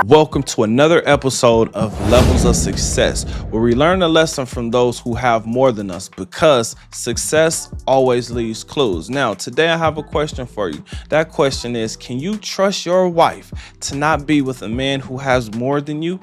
Welcome to another episode of Levels of Success, where we learn a lesson from those who have more than us, because success always leaves clues. Now, today I have a question for you. That question is, can you trust your wife to not be with a man who has more than you?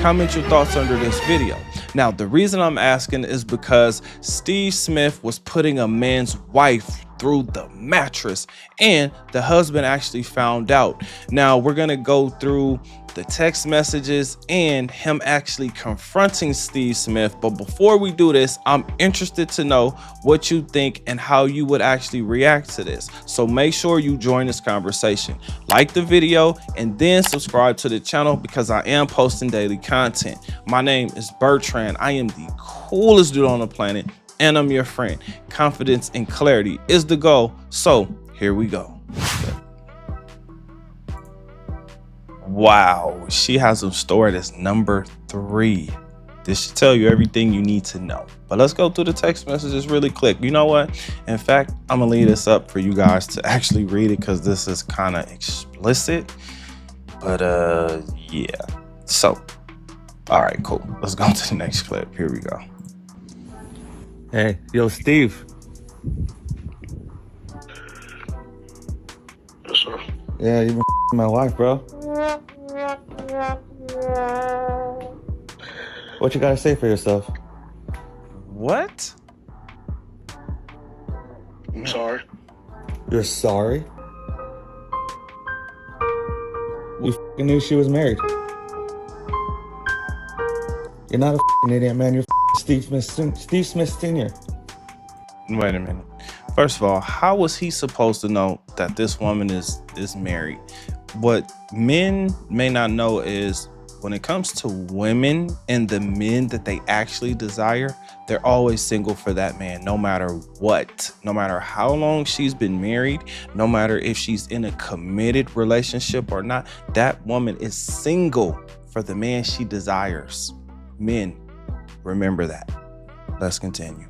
Comment your thoughts under this video. Now, the reason I'm asking is because Steve Smith was putting a man's wife through the mattress, and the husband actually found out. Now, we're gonna go through the text messages and him actually confronting Steve Smith. But before we do this, I'm interested to know what you think and how you would actually react to this. So make sure you join this conversation. Like the video and then subscribe to the channel, because I am posting daily content. My name is Bertrand. I am the coolest dude on the planet, and I'm your friend. Confidence and clarity is the goal. So here we go. Wow, she has him stored as number 3. This should tell you everything you need to know. But let's go through the text messages really quick. You know what? In fact, I'm gonna leave this up for you guys to actually read it, because this is kind of explicit. But yeah. So, all right, cool. Let's go to the next clip. Here we go. Hey, yo, Steve. Yes, sir. Yeah, you been my wife, bro. What you gotta say for yourself? What? I'm sorry. You're sorry? You knew she was married. You're not a idiot, man. You're Steve Smith Sr. Wait a minute. First of all, how was he supposed to know that this woman is married? What men may not know is, when it comes to women and the men that they actually desire, they're always single for that man, no matter what. No matter how long she's been married, no matter if she's in a committed relationship or not, that woman is single for the man she desires. Men, remember that. Let's continue.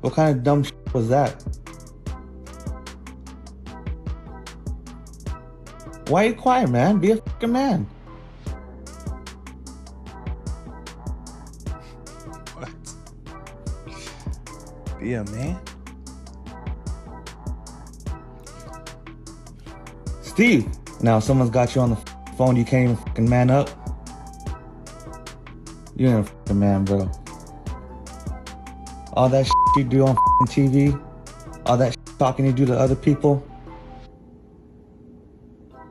What kind of dumb shit was that? Why are you quiet, man? Be a fucking man. What? Be a man? Steve, now someone's got you on the phone, you can't even fucking man up. You ain't a fucking man, bro. All that shit you do on TV, all that shit talking you do to other people.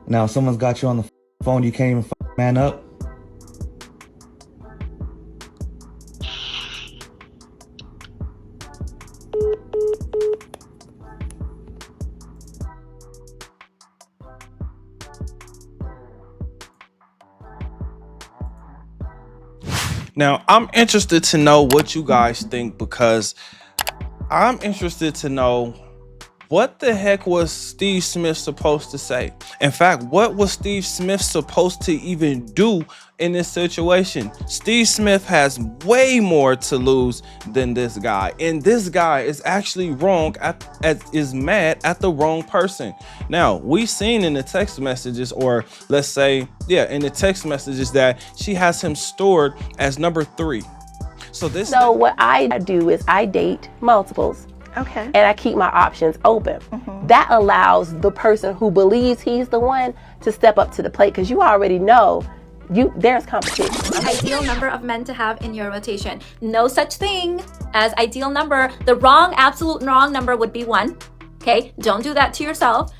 Now someone's got you on the phone, you can't even man up. Now, I'm interested to know what you guys think, because I'm interested to know, what the heck was Steve Smith supposed to say? In fact, what was Steve Smith supposed to even do in this situation? Steve Smith has way more to lose than this guy. And this guy is actually wrong, is mad at the wrong person. Now, we've seen in the text messages, or let's say, yeah, in the text messages, that she has him stored as number 3. So what I do is I date multiples. Okay. And I keep my options open. That allows the person who believes he's the one to step up to the plate, because you already know there's competition. Ideal number of men to have in your rotation. No such thing as ideal number. The absolute wrong number would be 1. Okay, don't do that to yourself.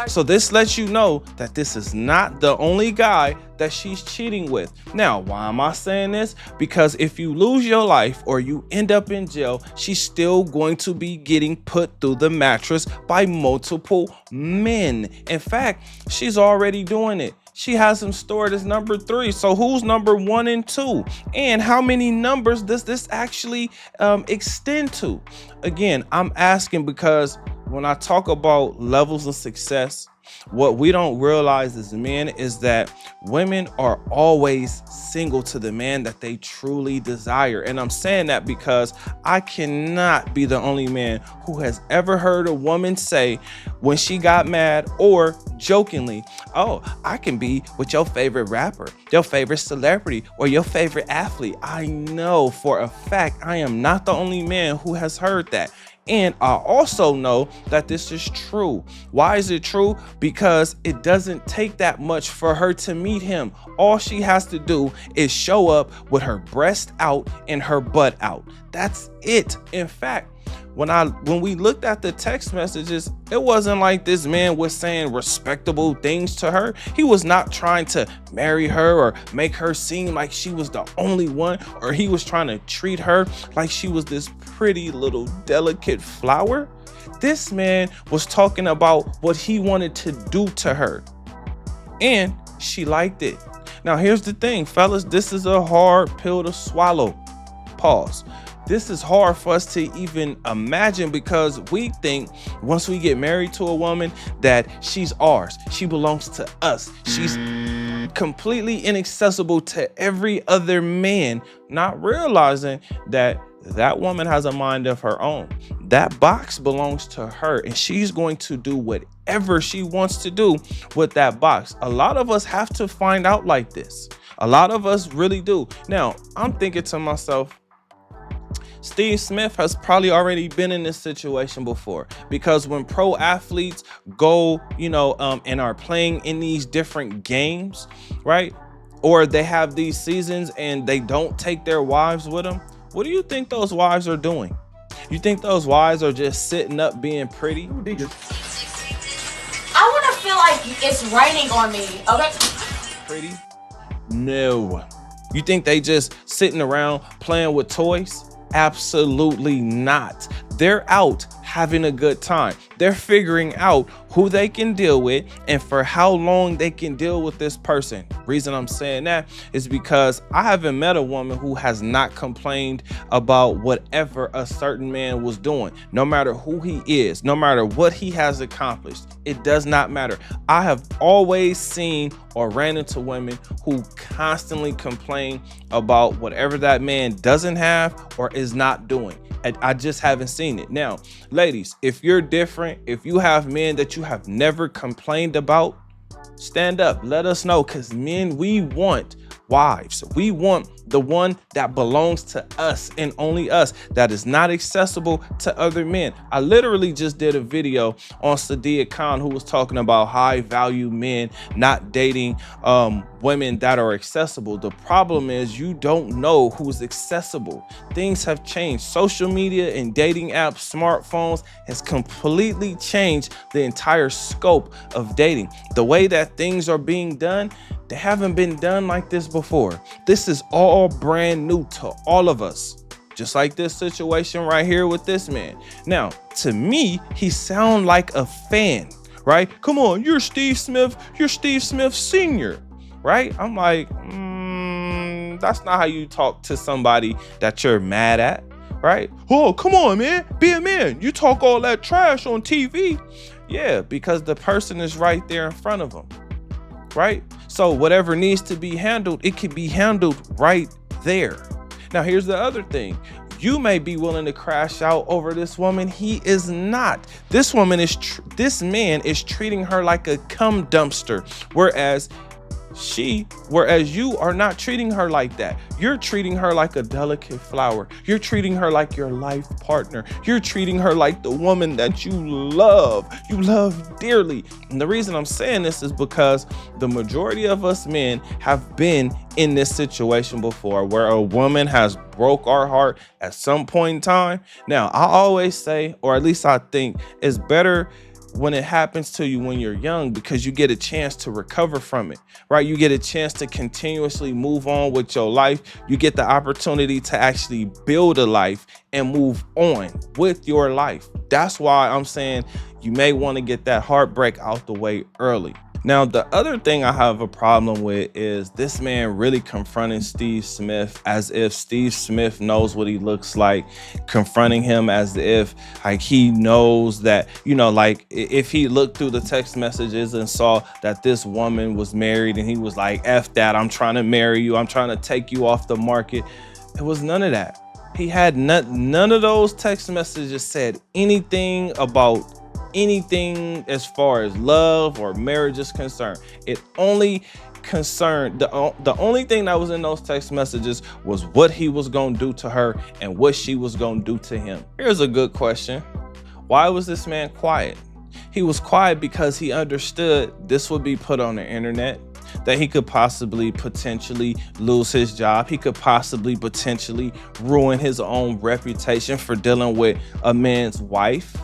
So this lets you know that this is not the only guy that she's cheating with. Now, why am I saying this? Because if you lose your life or you end up in jail, she's still going to be getting put through the mattress by multiple men. In fact, she's already doing it. She has him stored as number 3. So who's number 1 and 2? And how many numbers does this actually extend to? Again, I'm asking because when I talk about levels of success, What we don't realize as men is that women are always single to the man that they truly desire. And I'm saying that because I cannot be the only man who has ever heard a woman say when she got mad or jokingly, oh, I can be with your favorite rapper, your favorite celebrity, or your favorite athlete. I know for a fact I am not the only man who has heard that. And I also know that this is true. Why is it true? Because it doesn't take that much for her to meet him. All she has to do is show up with her breast out and her butt out. That's it. In fact, when we looked at the text messages, it wasn't like this man was saying respectable things to her. He was not trying to marry her or make her seem like she was the only one, or he was trying to treat her like she was this pretty little delicate flower. This man was talking about what he wanted to do to her, and she liked it. Now, here's the thing, fellas, this is a hard pill to swallow. Pause. This is hard for us to even imagine, because we think once we get married to a woman that she's ours, she belongs to us, she's completely inaccessible to every other man, not realizing that that woman has a mind of her own. That box belongs to her, and she's going to do whatever she wants to do with that box. A lot of us have to find out like this. A lot of us really do. Now, I'm thinking to myself, Steve Smith has probably already been in this situation before, because when pro athletes go, and are playing in these different games, right? Or they have these seasons and they don't take their wives with them. What do you think those wives are doing? You think those wives are just sitting up being pretty? I want to feel like it's raining on me, okay? Pretty? No. You think they just sitting around playing with toys? Absolutely not. They're out having a good time. They're figuring out who they can deal with and for how long they can deal with this person. Reason I'm saying that is because I haven't met a woman who has not complained about whatever a certain man was doing. No matter who he is, no matter what he has accomplished, it does not matter. I have always seen or ran into women who constantly complain about whatever that man doesn't have or is not doing. I just haven't seen it. Now, ladies, if you're different, if you have men that you have never complained about, stand up, let us know, because men, we want wives. We want the one that belongs to us and only us, that is not accessible to other men. I literally just did a video on Sadia Khan, who was talking about high value men not dating women that are accessible. The problem is you don't know who's accessible. Things have changed. Social media and dating apps, smartphones has completely changed the entire scope of dating. The way that things are being done, they haven't been done like this before. This is all brand new to all of us. Just like this situation right here with this man. Now, to me, he sounds like a fan, right? Come on, you're Steve Smith Sr, right? I'm like, that's not how you talk to somebody that you're mad at, right? Oh, come on, man, be a man. You talk all that trash on TV. Yeah, because the person is right there in front of them, right? So whatever needs to be handled, it can be handled right there. Now, here's the other thing. You may be willing to crash out over this woman. He is not. This man is treating her like a cum dumpster, whereas you are not treating her like that. You're treating her like a delicate flower. You're treating her like your life partner. You're treating her like the woman that you love dearly. And the reason I'm saying this is because the majority of us men have been in this situation before, where a woman has broke our heart at some point in time. Now, I always say, or at least I think, it's better when it happens to you when you're young, because you get a chance to recover from it, right? You get a chance to continuously move on with your life. You get the opportunity to actually build a life and move on with your life. That's why I'm saying you may want to get that heartbreak out the way early. Now, the other thing I have a problem with is this man really confronting Steve Smith as if Steve Smith knows what he looks like, confronting him as if like he knows that, you know, like if he looked through the text messages and saw that this woman was married and he was like, F that, I'm trying to marry you, I'm trying to take you off the market. It was none of that. He had none of those text messages said anything about anything as far as love or marriage is concerned. It only concerned, the only thing that was in those text messages was what he was gonna do to her and what she was gonna do to him. Here's a good question. Why was this man quiet? He was quiet because he understood this would be put on the internet, that he could possibly potentially lose his job. He could possibly potentially ruin his own reputation for dealing with a man's wife,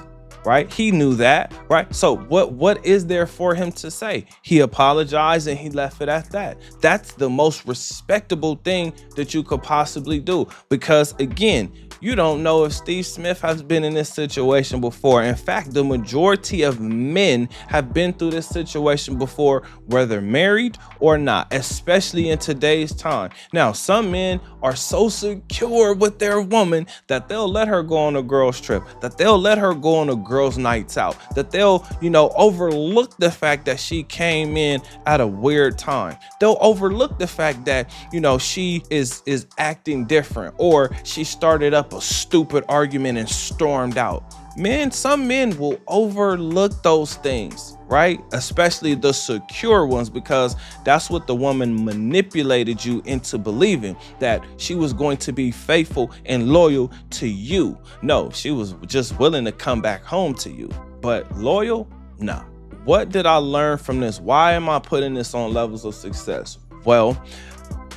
right? He knew that, right? So what is there for him to say? He apologized and he left it at that. That's the most respectable thing that you could possibly do, because again, you don't know if Steve Smith has been in this situation before. In fact, the majority of men have been through this situation before, whether married or not, especially in today's time. Now, some men are so secure with their woman that they'll let her go on a girl's trip, that they'll let her go on a girl's nights out, that they'll, you know, overlook the fact that she came in at a weird time. They'll overlook the fact that, you know, she is acting different, or she started up a stupid argument and stormed out. Men, some men will overlook those things, right? Especially the secure ones, because that's what the woman manipulated you into believing, that she was going to be faithful and loyal to you. No, she was just willing to come back home to you, but loyal? No. What did I learn from this? Why am I putting this on levels of success? Well,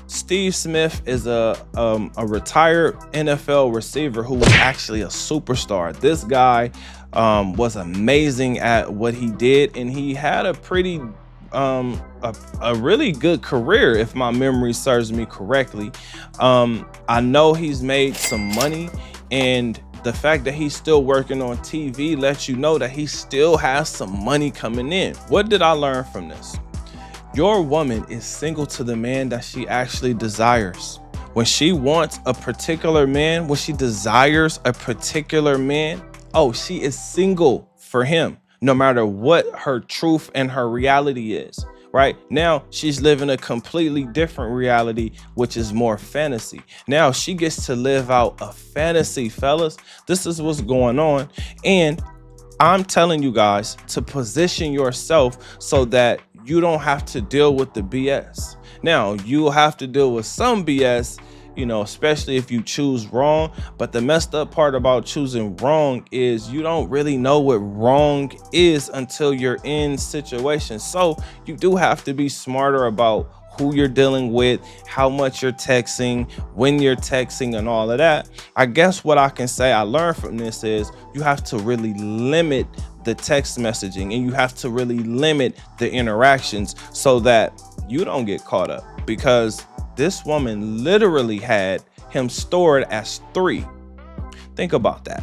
Steve Smith is a retired NFL receiver who was actually a superstar. This guy was amazing at what he did, and he had a pretty a really good career, if my memory serves me correctly. I know he's made some money, and the fact that he's still working on TV lets you know that he still has some money coming in. What did I learn from this? Your woman is single to the man that she actually desires. When she wants a particular man, when she desires a particular man, oh, she is single for him, no matter what her truth and her reality is. Right now, she's living a completely different reality, which is more fantasy. Now she gets to live out a fantasy, fellas. This is what's going on. And I'm telling you guys to position yourself so that you don't have to deal with the BS. Now, you'll have to deal with some BS, you know, especially if you choose wrong. But the messed up part about choosing wrong is you don't really know what wrong is until you're in situations. So you do have to be smarter about who you're dealing with, how much you're texting, when you're texting, and all of that. I guess what I can say I learned from this is you have to really limit the text messaging, and you have to really limit the interactions so that you don't get caught up, because this woman literally had him stored as 3. Think about that.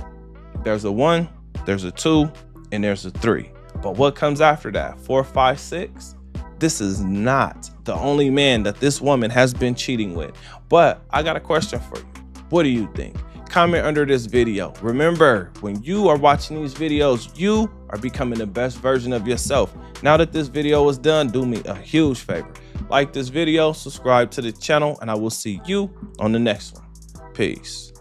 There's a 1, there's a 2, and there's a 3. But what comes after that? 4, 5, 6? This is not the only man that this woman has been cheating with. But I got a question for you. What do you think? Comment under this video. Remember, when you are watching these videos, you are becoming the best version of yourself. Now that this video is done, do me a huge favor. Like this video, subscribe to the channel, and I will see you on the next one. Peace.